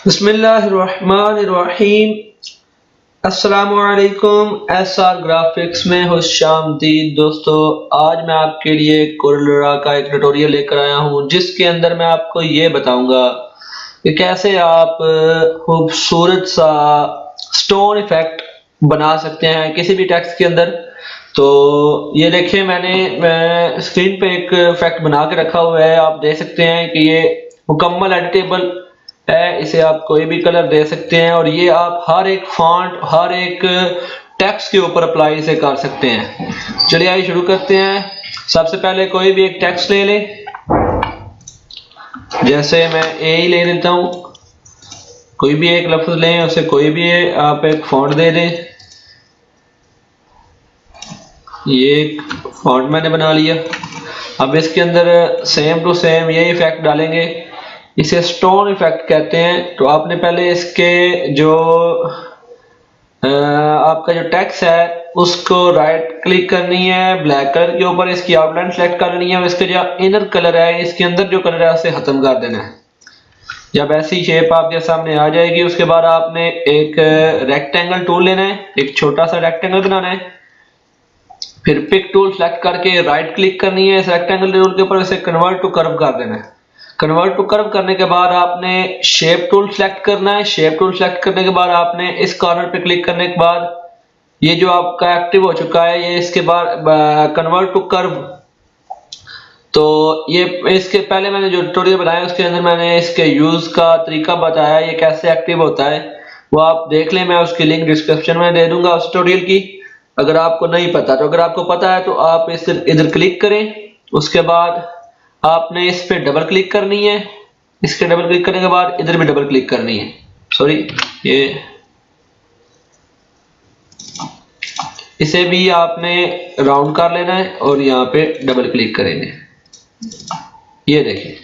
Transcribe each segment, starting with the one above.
बिस्मिल्लाहिर्रहमानिर्रहीम। अस्सलामुअलैकुम। SR graphics में खुशामदीद दोस्तों। आज मैं आपके लिए कोरलरा का एक ट्यूटोरियल लेकर आया हूं, जिसके अंदर मैं आपको ये बताऊंगा कि कैसे आप खूबसूरत सा स्टोन इफेक्ट बना सकते हैं किसी भी टेक्स्ट के अंदर। तो ये देखिए, मैंने स्क्रीन पे एक इफेक्ट बना के रखा हुआ है। आप देख सकते हैं कि ये मुकम्मल एडिटेबल है, इसे आप कोई भी कलर दे सकते हैं और ये आप हर एक फॉन्ट, हर एक टेक्स्ट के ऊपर अप्लाई इसे कर सकते हैं। चलिए आइए शुरू करते हैं। सबसे पहले कोई भी एक टेक्स्ट ले लें, जैसे मैं ए ही ले लेता हूं। कोई भी एक लफ्ज लें, उसे कोई भी आप एक फॉन्ट दे दें। ये एक फॉन्ट मैंने बना लिया। अब इसके अंदर सेम टू सेम ये इफेक्ट डालेंगे। इसे स्टोन इफेक्ट कहते हैं। तो आपने पहले इसके जो आपका जो टेक्स्ट है उसको राइट क्लिक करनी है, ब्लैक कलर के ऊपर इसकी आउटलाइन सेलेक्ट कर लेनी है और इसके जो इनर कलर है, इसके अंदर जो कलर है उसे खत्म कर देना है। जब ऐसी शेप आपके सामने आ जाएगी, उसके बाद आपने एक रेक्टेंगल टूल लेना है, एक छोटा सा रेक्टेंगल बनाना है। फिर पिक टूल सेलेक्ट करके राइट क्लिक करनी है इस रेक्टेंगल टूल के ऊपर, इसे कन्वर्ट टू कर्व कर देना है। कन्वर्ट टू कर्व करने के बाद आपने शेप टूल सेलेक्ट करना है। शेप टूल सेलेक्ट करने के बाद आपने इस कॉर्नर पे क्लिक करने के बाद ये जो आपका एक्टिव हो चुका है, ये इसके बाद कन्वर्ट टू कर्व। तो ये इसके पहले मैंने जो ट्यूटोरियल बनाया उसके अंदर मैंने इसके यूज का तरीका बताया, ये कैसे एक्टिव होता है वो आप देख लें। मैं उसकी लिंक डिस्क्रिप्शन में दे दूंगा उस ट्यूटोरियल की, अगर आपको नहीं पता तो। अगर आपको पता है तो आप इस इधर क्लिक करें। उसके बाद आपने इस पे डबल क्लिक करनी है। इसके डबल क्लिक करने के बाद इधर भी डबल क्लिक करनी है। सॉरी, ये इसे भी आपने राउंड कर लेना है और यहाँ पे डबल क्लिक करेंगे। ये देखिए,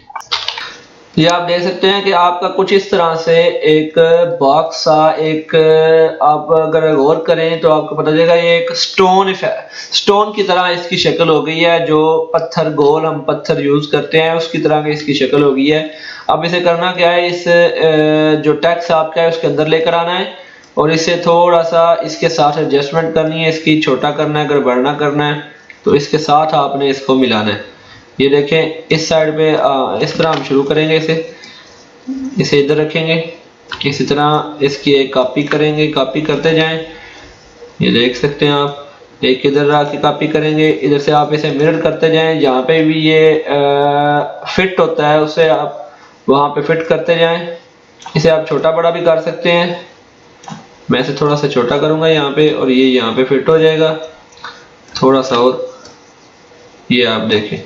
ये आप देख सकते हैं कि आपका कुछ इस तरह से एक बॉक्स सा एक, आप अगर गौर करें तो आपको पता चलेगा ये एक स्टोन की तरह इसकी शक्ल हो गई है। जो पत्थर, गोल हम पत्थर यूज करते हैं उसकी तरह की इसकी शक्ल हो गई है। अब इसे करना क्या है, इस जो टेक्स्ट आपका है उसके अंदर लेकर आना है और इसे थोड़ा सा इसके साथ एडजस्टमेंट करनी है। इसकी छोटा करना है, अगर बड़ा करना है तो इसके साथ आपने इसको मिलाना है। ये देखें, इस साइड पे इस तरह हम शुरू करेंगे। इसे इधर रखेंगे, इसी तरह इसकी एक कॉपी करेंगे, कॉपी करते जाएं। ये देख सकते हैं आप, एक इधर आके कॉपी करेंगे, इधर से आप इसे मिरर करते जाएं। जहाँ पे भी ये फिट होता है उसे आप वहां पे फिट करते जाएं। इसे आप छोटा बड़ा भी कर सकते हैं। मैं इसे थोड़ा सा छोटा करूंगा यहाँ पे और ये यहाँ पे फिट हो जाएगा थोड़ा सा और। ये आप देखें,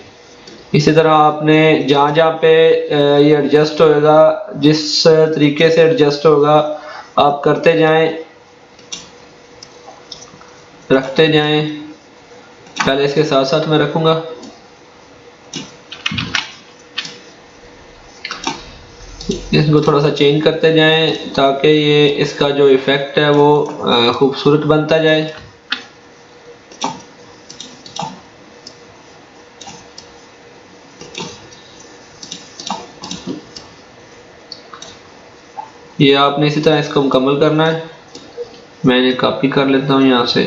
इसी तरह आपने जहाँ जहाँ पे ये एडजस्ट होगा, जिस तरीके से एडजस्ट होगा आप करते जाएं, रखते जाएं। पहले इसके साथ साथ मैं रखूंगा। इसको थोड़ा सा चेंज करते जाएं ताकि ये इसका जो इफेक्ट है वो खूबसूरत बनता जाए। ये आपने इसी तरह इसको मुकम्मल करना है। मैंने कॉपी कर लेता हूँ यहाँ से।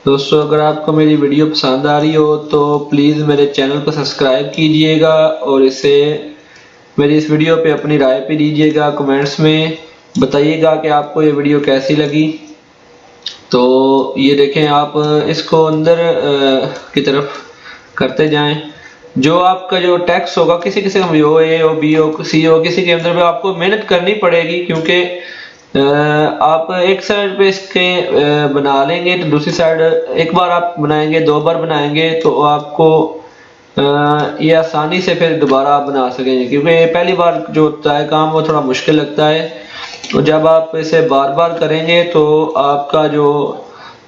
दोस्तों, अगर आपको मेरी वीडियो पसंद आ रही हो तो प्लीज़ मेरे चैनल को सब्सक्राइब कीजिएगा और मेरी इस वीडियो पे अपनी राय भी दीजिएगा। कमेंट्स में बताइएगा कि आपको ये वीडियो कैसी लगी। तो ये देखें, आप इसको अंदर की तरफ करते जाएं। जो आपका जो टेक्स्ट होगा, किसी किसी का हो, ए हो, बी हो, सी हो, किसी के अंदर भी आपको मेहनत करनी पड़ेगी, क्योंकि आप एक साइड पे इसके बना लेंगे तो दूसरी साइड एक बार आप बनाएंगे, दो बार बनाएंगे तो आपको ये आसानी से फिर दोबारा आप बना सकेंगे। क्योंकि पहली बार जो होता है काम वो थोड़ा मुश्किल लगता है। तो जब आप इसे बार बार करेंगे तो आपका जो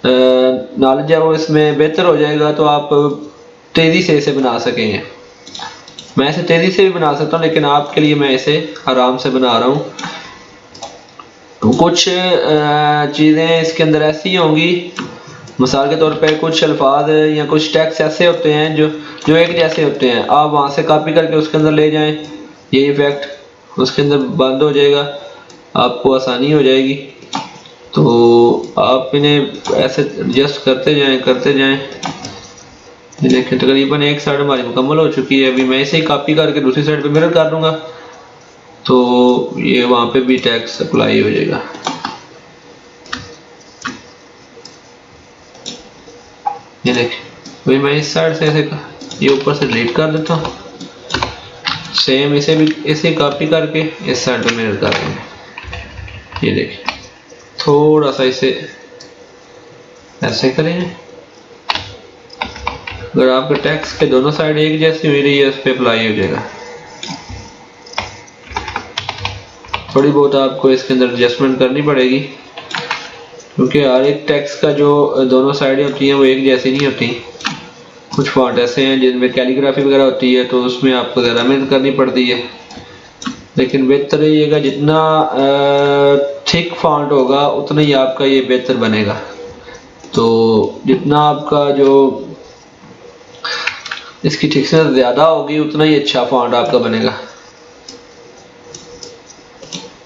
नॉलेज है वो इसमें बेहतर हो जाएगा, तो आप तेज़ी से इसे बना सकेंगे। मैं इसे तेज़ी से भी बना सकता हूँ, लेकिन आपके लिए मैं इसे आराम से बना रहा हूँ। कुछ चीज़ें इसके अंदर ऐसी होंगी, मिसाल के तौर पे कुछ अल्फाज या कुछ टेक्स्ट ऐसे होते हैं जो एक जैसे होते हैं। आप वहाँ से कॉपी करके उसके अंदर ले जाएं, ये इफेक्ट उसके अंदर बंद हो जाएगा, आपको आसानी हो जाएगी। तो आप इन्हें ऐसे एडजस्ट करते जाएं। ये देखें तकरीबन एक साइड हमारी मुकम्मल हो चुकी है। अभी मैं इसे ही कॉपी करके दूसरी साइड पे मिरर कर दूंगा, तो ये वहाँ पे भी टेक्स्ट अप्लाई हो जाएगा। ये देखें, अभी मैं इस साइड से ऐसे ये ऊपर से डिलीट कर देता हूँ। सेम इसे भी इसे कॉपी करके इस साइड पे मिरर कर देंगे। ये देखिए, थोड़ा सा इसे ऐसे करेंगे। अगर आपके टेक्स्ट के दोनों साइड एक जैसी हुई रही है, उस पर अप्लाई हो जाएगा। थोड़ी बहुत आपको इसके अंदर एडजस्टमेंट करनी पड़ेगी, क्योंकि हर एक टेक्स्ट का जो दोनों साइडें होती हैं वो एक जैसी नहीं होती। कुछ फॉन्ट ऐसे हैं जिनमें कैलीग्राफी वगैरह होती है, तो उसमें आपको ज़्यादा मेहनत करनी पड़ती है। लेकिन बेहतर रहिएगा, जितना थिक फॉन्ट होगा उतना ही आपका ये बेहतर बनेगा। तो जितना आपका जो इसकी थिकनेस ज़्यादा होगी उतना ही अच्छा फॉन्ट आपका बनेगा।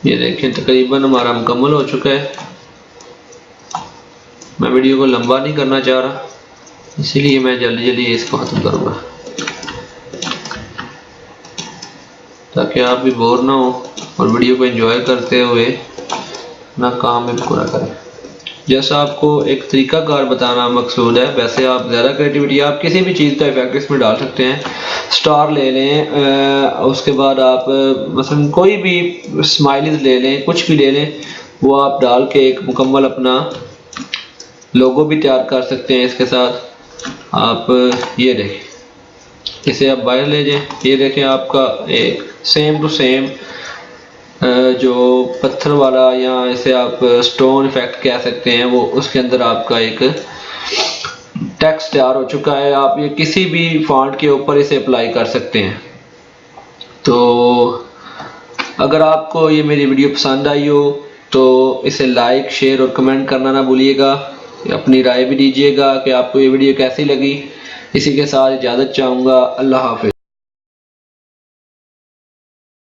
ये देखें तकरीबन हमारा मुकम्मल हो चुका है। मैं वीडियो को लंबा नहीं करना चाह रहा, इसीलिए मैं जल्दी जल्दी इसको ख़त्म करूँगा, ताकि आप भी बोर ना हो और वीडियो को एंजॉय करते हुए अपना काम भी पूरा करें। जैसा आपको एक तरीकाकार बताना मकसूद है, वैसे आप ज़्यादा क्रिएटिविटी, आप किसी भी चीज़ का इफेक्ट इसमें डाल सकते हैं। स्टार ले लें, उसके बाद आप मसलन कोई भी स्माइलीज ले लें, कुछ भी ले लें, वो आप डाल के एक मुकम्मल अपना लोगो भी तैयार कर सकते हैं। इसके साथ आप ये देखें, इसे आप बाहर ले जाएं। ये देखें आपका एक सेम टू सेम जो पत्थर वाला, या इसे आप स्टोन इफेक्ट कह सकते हैं, वो उसके अंदर आपका एक टेक्स्ट तैयार हो चुका है। आप ये किसी भी फॉन्ट के ऊपर इसे अप्लाई कर सकते हैं। तो अगर आपको ये मेरी वीडियो पसंद आई हो तो इसे लाइक, शेयर और कमेंट करना ना भूलिएगा। अपनी राय भी दीजिएगा कि आपको ये वीडियो कैसी लगी। इसी के साथ इजाज़त चाहूँगा। अल्लाह हाफिज़।